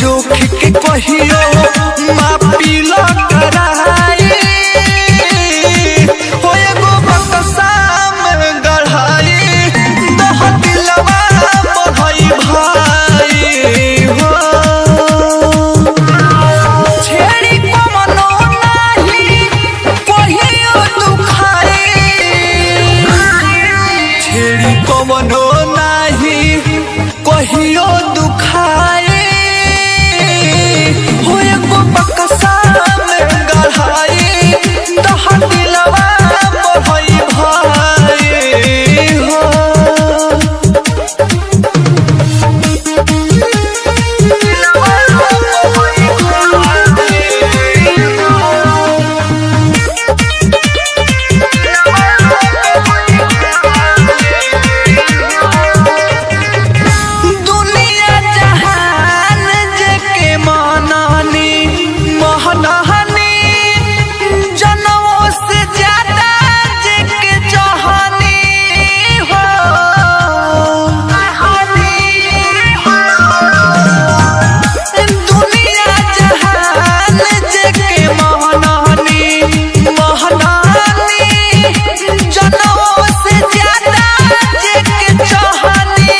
जोख के कहियो मापी लो कराई हो एगो बक्सा में गढ़ाई दह दिलवा बढ़ई भाई हो छेड़ी कमनो नाही कहियो दुखाई छेड़ी कमनो नाही कहियो दुखाई हो एगो बक्सा में गढ़ाई दह दिलवा बढ़ई भाई हो दुनिया जहान जेके मानानी महनानी जनों से ज्यादा जेके चाहनी हो दुनिया जहान जेके मानानी महनानी जनों से ज्यादा जेके चाहनी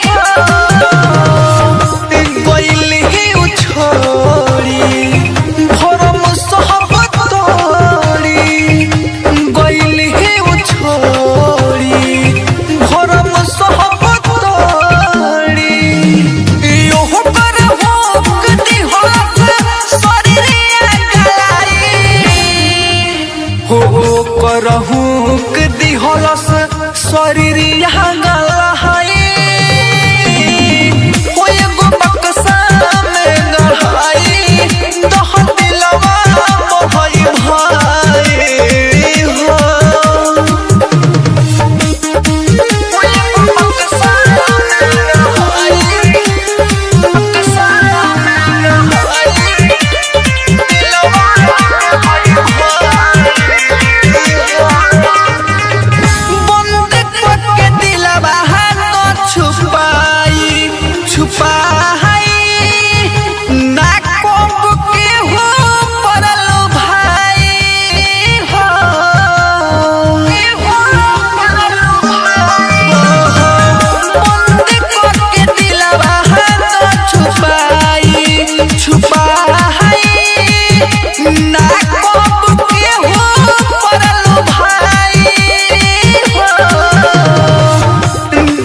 हो गइली उछोड़ी भरम सहब तोड़ी गइली उछोड़ी भरम सहब तोड़ी यो पर होक दिहत शरीरिया गलाई हो करहुक दिहलस शरीरिया गलाई हो एगो बक्सा में गढ़ाई दह दिलवा बढ़ई भाई हो एगो बक्सा में गढ़ाई बक्सा में गढ़ाई दिलवा बढ़ई बंद करके दिलवा तो छुपाई ना कोप के हो परल भाई हो बंद करके दिलवा तो छुपाई ना कोप के हो परल भाई हो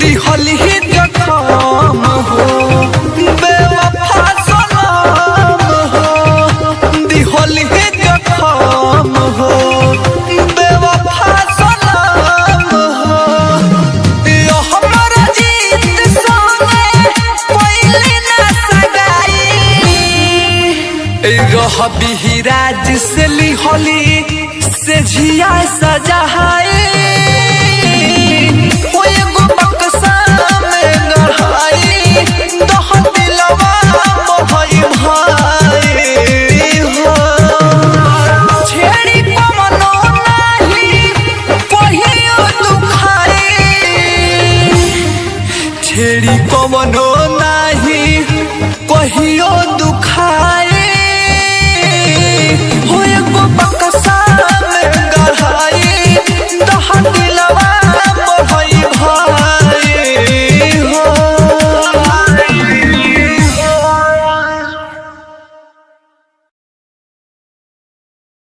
दिहली जखम हो बेवफा सनम हो दिहली जखम हो बेवफा सनम हो यो हमर जीत संगे पहिले ना सगाई रह बिहिराज से लिहली से झिया सजाई